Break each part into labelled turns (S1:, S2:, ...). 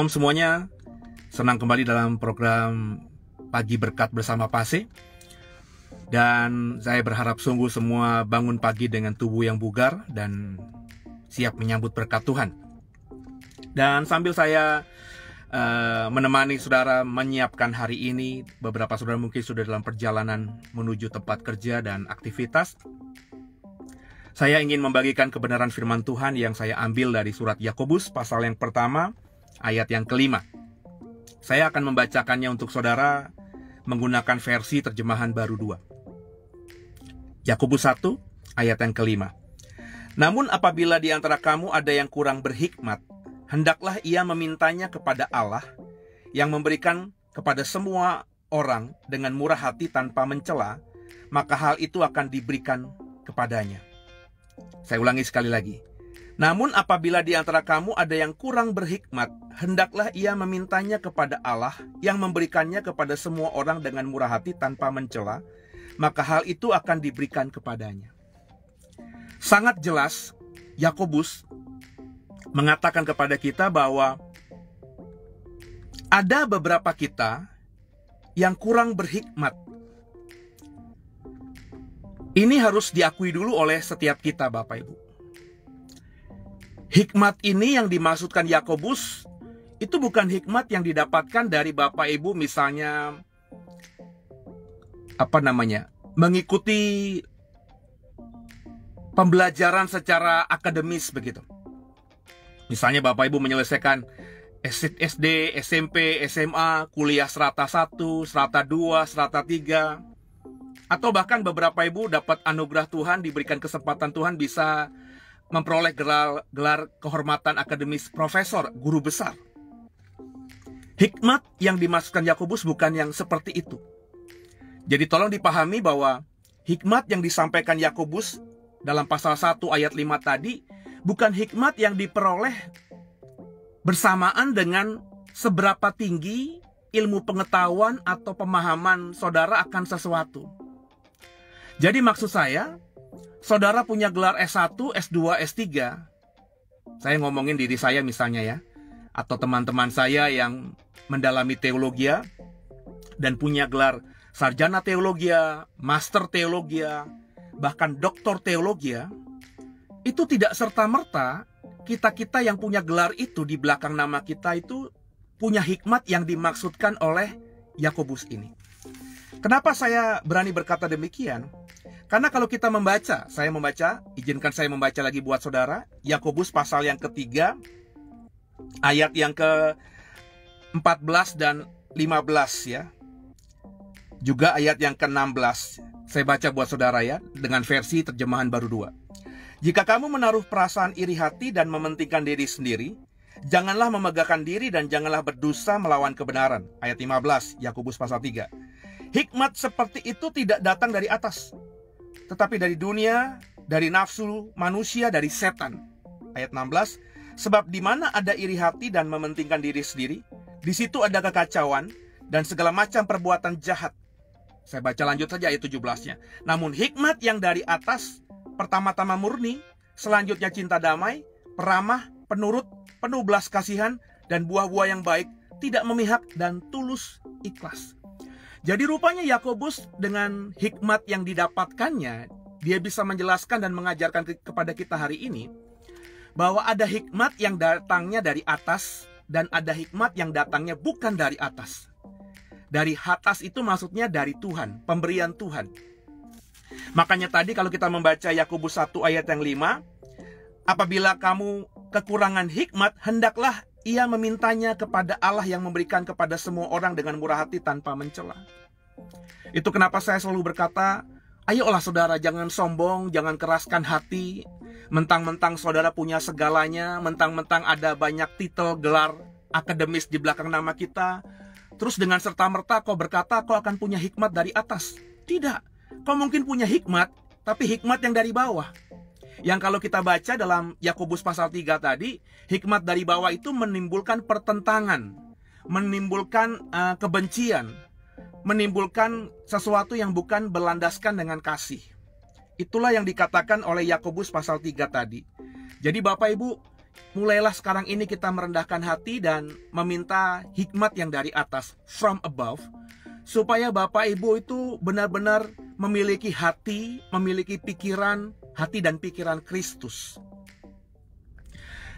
S1: Shalom semuanya, senang kembali dalam program Pagi Berkat bersama Pase. Dan saya berharap sungguh semua bangun pagi dengan tubuh yang bugar dan siap menyambut berkat Tuhan. Dan sambil saya menemani saudara menyiapkan hari ini, beberapa saudara mungkin sudah dalam perjalanan menuju tempat kerja dan aktivitas. Saya ingin membagikan kebenaran firman Tuhan yang saya ambil dari surat Yakobus pasal yang pertama, ayat yang kelima. Saya akan membacakannya untuk saudara menggunakan versi terjemahan baru 2. Yakobus 1 ayat yang kelima. Namun apabila di antara kamu ada yang kurang berhikmat, hendaklah ia memintanya kepada Allah yang memberikan kepada semua orang dengan murah hati tanpa mencela, maka hal itu akan diberikan kepadanya. Saya ulangi sekali lagi. Namun apabila di antara kamu ada yang kurang berhikmat, hendaklah ia memintanya kepada Allah yang memberikannya kepada semua orang dengan murah hati tanpa mencela, maka hal itu akan diberikan kepadanya. Sangat jelas, Yakobus mengatakan kepada kita bahwa ada beberapa kita yang kurang berhikmat. Ini harus diakui dulu oleh setiap kita, Bapak Ibu. Hikmat ini yang dimaksudkan Yakobus itu bukan hikmat yang didapatkan dari Bapak Ibu misalnya mengikuti pembelajaran secara akademis begitu. Misalnya Bapak Ibu menyelesaikan SD, SMP, SMA, kuliah strata 1, strata 2, strata 3, atau bahkan beberapa ibu dapat anugerah Tuhan, diberikan kesempatan Tuhan bisa memperoleh gelar kehormatan akademis profesor, guru besar. Hikmat yang dimaksudkan Yakobus bukan yang seperti itu. Jadi tolong dipahami bahwa hikmat yang disampaikan Yakobus dalam pasal 1 ayat 5 tadi bukan hikmat yang diperoleh bersamaan dengan seberapa tinggi ilmu pengetahuan atau pemahaman saudara akan sesuatu. Jadi maksud saya, saudara punya gelar S1, S2, S3. Saya ngomongin diri saya misalnya ya. Atau teman-teman saya yang mendalami teologi dan punya gelar sarjana teologi, master teologi, bahkan doktor teologi. Itu tidak serta-merta kita-kita yang punya gelar itu di belakang nama kita itu punya hikmat yang dimaksudkan oleh Yakobus ini. Kenapa saya berani berkata demikian? Karena kalau kita membaca, izinkan saya membaca lagi buat saudara, Yakobus pasal yang ketiga, ayat yang ke-14 dan 15 ya. Juga ayat yang ke-16. Saya baca buat saudara ya, dengan versi terjemahan baru 2. Jika kamu menaruh perasaan iri hati dan mementingkan diri sendiri, janganlah memegahkan diri dan janganlah berdosa melawan kebenaran. Ayat 15, Yakobus pasal 3. Hikmat seperti itu tidak datang dari atas, tetapi dari dunia, dari nafsu manusia, dari setan. Ayat 16, sebab di mana ada iri hati dan mementingkan diri sendiri, di situ ada kekacauan dan segala macam perbuatan jahat. Saya baca lanjut saja ayat 17-nya. Namun hikmat yang dari atas, pertama-tama murni, selanjutnya cinta damai, peramah, penurut, penuh belas kasihan, dan buah-buah yang baik, tidak memihak dan tulus ikhlas. Jadi rupanya Yakobus dengan hikmat yang didapatkannya, dia bisa menjelaskan dan mengajarkan kepada kita hari ini bahwa ada hikmat yang datangnya dari atas dan ada hikmat yang datangnya bukan dari atas. Dari atas itu maksudnya dari Tuhan, pemberian Tuhan. Makanya tadi kalau kita membaca Yakobus 1 ayat yang 5, apabila kamu kekurangan hikmat, hendaklah ia memintanya kepada Allah yang memberikan kepada semua orang dengan murah hati tanpa mencela. Itu kenapa saya selalu berkata, ayolah saudara, jangan sombong, jangan keraskan hati. Mentang-mentang saudara punya segalanya, mentang-mentang ada banyak titel, gelar akademis di belakang nama kita, terus dengan serta-merta kau berkata kau akan punya hikmat dari atas. Tidak, kau mungkin punya hikmat, tapi hikmat yang dari bawah. Yang kalau kita baca dalam Yakobus pasal 3 tadi, hikmat dari bawah itu menimbulkan pertentangan, menimbulkan kebencian, menimbulkan sesuatu yang bukan berlandaskan dengan kasih. Itulah yang dikatakan oleh Yakobus pasal 3 tadi. Jadi Bapak Ibu, mulailah sekarang ini kita merendahkan hati dan meminta hikmat yang dari atas, from above, supaya Bapak Ibu itu benar-benar memiliki hati, memiliki pikiran, hati dan pikiran Kristus.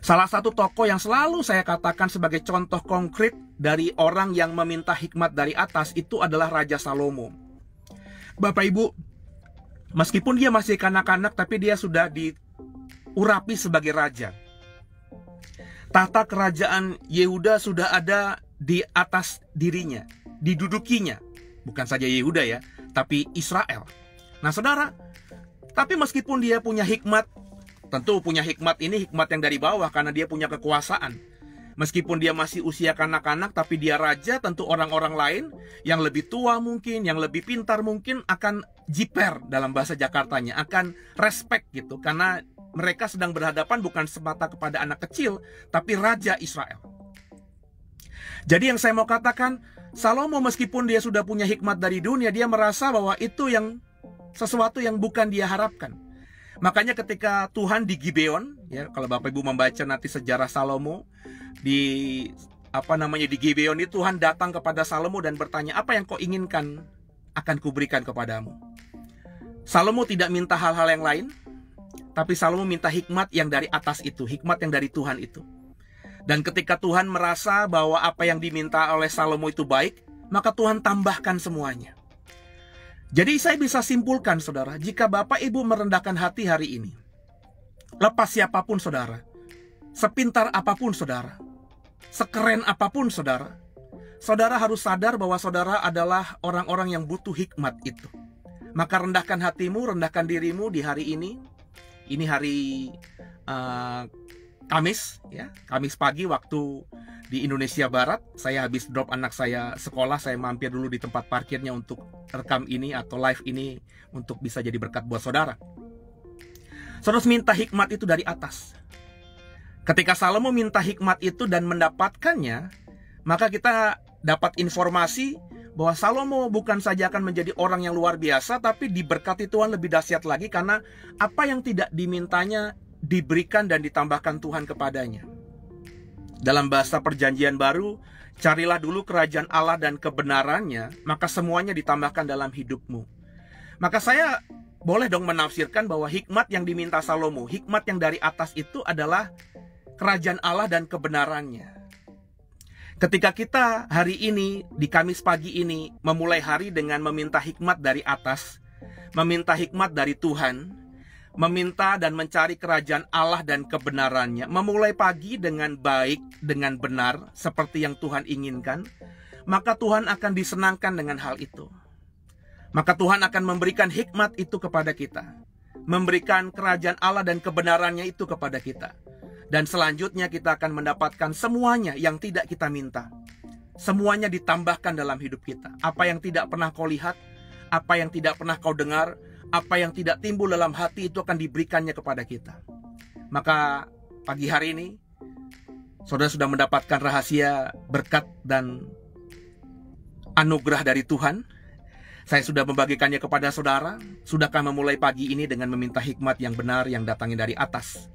S1: Salah satu tokoh yang selalu saya katakan sebagai contoh konkret dari orang yang meminta hikmat dari atas itu adalah Raja Salomo. Bapak Ibu, meskipun dia masih kanak-kanak, tapi dia sudah diurapi sebagai raja. Tahta kerajaan Yehuda sudah ada di atas dirinya, didudukinya. Bukan saja Yehuda ya, tapi Israel. Nah saudara, tapi meskipun dia punya hikmat, tentu punya hikmat ini hikmat yang dari bawah karena dia punya kekuasaan. Meskipun dia masih usia kanak-kanak, tapi dia raja, tentu orang-orang lain yang lebih tua mungkin, yang lebih pintar mungkin akan jiper dalam bahasa Jakartanya, akan respect gitu. Karena mereka sedang berhadapan bukan semata kepada anak kecil, tapi Raja Israel. Jadi yang saya mau katakan, Salomo meskipun dia sudah punya hikmat dari dunia, dia merasa bahwa itu yang sesuatu yang bukan dia harapkan. Makanya ketika Tuhan di Gibeon, ya kalau Bapak Ibu membaca nanti sejarah Salomo di Gibeon itu Tuhan datang kepada Salomo dan bertanya, apa yang kau inginkan akan kuberikan kepadamu. Salomo tidak minta hal-hal yang lain, tapi Salomo minta hikmat yang dari atas itu, hikmat yang dari Tuhan itu. Dan ketika Tuhan merasa bahwa apa yang diminta oleh Salomo itu baik, maka Tuhan tambahkan semuanya. Jadi saya bisa simpulkan saudara, jika Bapak Ibu merendahkan hati hari ini, lepas siapapun saudara, sepintar apapun saudara, sekeren apapun saudara, saudara harus sadar bahwa saudara adalah orang-orang yang butuh hikmat itu. Maka rendahkan hatimu, rendahkan dirimu di hari ini. Ini hari Kamis, ya, Kamis pagi waktu di Indonesia Barat. Saya habis drop anak saya sekolah, saya mampir dulu di tempat parkirnya untuk rekam ini atau live ini untuk bisa jadi berkat buat saudara. Saudara minta hikmat itu dari atas. Ketika Salomo minta hikmat itu dan mendapatkannya, maka kita dapat informasi bahwa Salomo bukan saja akan menjadi orang yang luar biasa, tapi diberkati Tuhan lebih dahsyat lagi karena apa yang tidak dimintanya diberikan dan ditambahkan Tuhan kepadanya. Dalam bahasa Perjanjian Baru, carilah dulu kerajaan Allah dan kebenarannya, maka semuanya ditambahkan dalam hidupmu. Maka saya boleh dong menafsirkan bahwa hikmat yang diminta Salomo, hikmat yang dari atas itu adalah kerajaan Allah dan kebenarannya. Ketika kita hari ini, di Kamis pagi ini, memulai hari dengan meminta hikmat dari atas, meminta hikmat dari Tuhan, meminta dan mencari kerajaan Allah dan kebenarannya, memulai pagi dengan baik, dengan benar, seperti yang Tuhan inginkan, maka Tuhan akan disenangkan dengan hal itu. Maka Tuhan akan memberikan hikmat itu kepada kita, memberikan kerajaan Allah dan kebenarannya itu kepada kita. Dan selanjutnya kita akan mendapatkan semuanya yang tidak kita minta. Semuanya ditambahkan dalam hidup kita. Apa yang tidak pernah kau lihat, apa yang tidak pernah kau dengar, apa yang tidak timbul dalam hati itu akan diberikannya kepada kita. Maka pagi hari ini, saudara sudah mendapatkan rahasia berkat dan anugerah dari Tuhan. Saya sudah membagikannya kepada saudara. Sudahkah memulai pagi ini dengan meminta hikmat yang benar yang datangnya dari atas?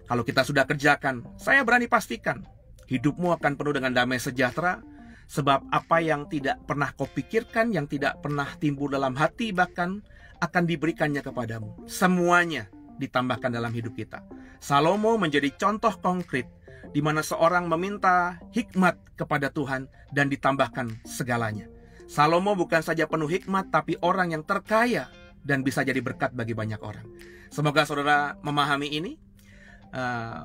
S1: Kalau kita sudah kerjakan, saya berani pastikan hidupmu akan penuh dengan damai sejahtera. Sebab apa yang tidak pernah kau pikirkan, yang tidak pernah timbul dalam hati, bahkan akan diberikannya kepadamu. Semuanya ditambahkan dalam hidup kita. Salomo menjadi contoh konkret di mana seorang meminta hikmat kepada Tuhan dan ditambahkan segalanya. Salomo bukan saja penuh hikmat, tapi orang yang terkaya dan bisa jadi berkat bagi banyak orang. Semoga saudara memahami ini,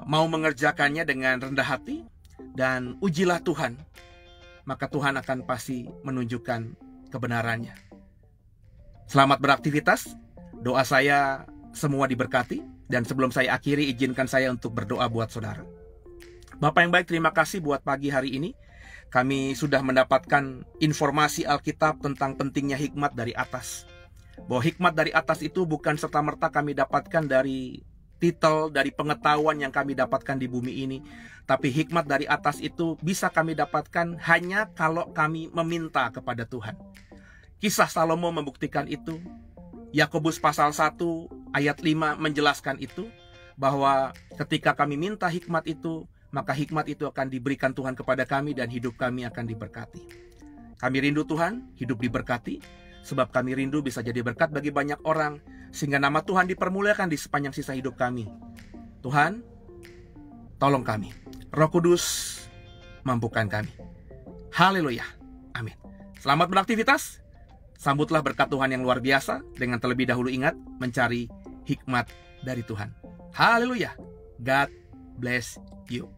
S1: mau mengerjakannya dengan rendah hati, dan ujilah Tuhan, maka Tuhan akan pasti menunjukkan kebenarannya. Selamat beraktivitas. Doa saya semua diberkati. Dan sebelum saya akhiri, izinkan saya untuk berdoa buat saudara. Bapak yang baik, terima kasih buat pagi hari ini. Kami sudah mendapatkan informasi Alkitab tentang pentingnya hikmat dari atas. Bahwa hikmat dari atas itu bukan serta-merta kami dapatkan dari titel, dari pengetahuan yang kami dapatkan di bumi ini. Tapi hikmat dari atas itu bisa kami dapatkan hanya kalau kami meminta kepada Tuhan. Kisah Salomo membuktikan itu. Yakobus pasal 1 ayat 5 menjelaskan itu. bahwa ketika kami minta hikmat itu, maka hikmat itu akan diberikan Tuhan kepada kami dan hidup kami akan diberkati. Kami rindu Tuhan, hidup diberkati, sebab kami rindu bisa jadi berkat bagi banyak orang, sehingga nama Tuhan dipermuliakan di sepanjang sisa hidup kami. Tuhan, tolong kami. Roh Kudus, mampukan kami. Haleluya. Amin. Selamat beraktivitas. Sambutlah berkat Tuhan yang luar biasa dengan terlebih dahulu ingat mencari hikmat dari Tuhan. Haleluya. God bless you.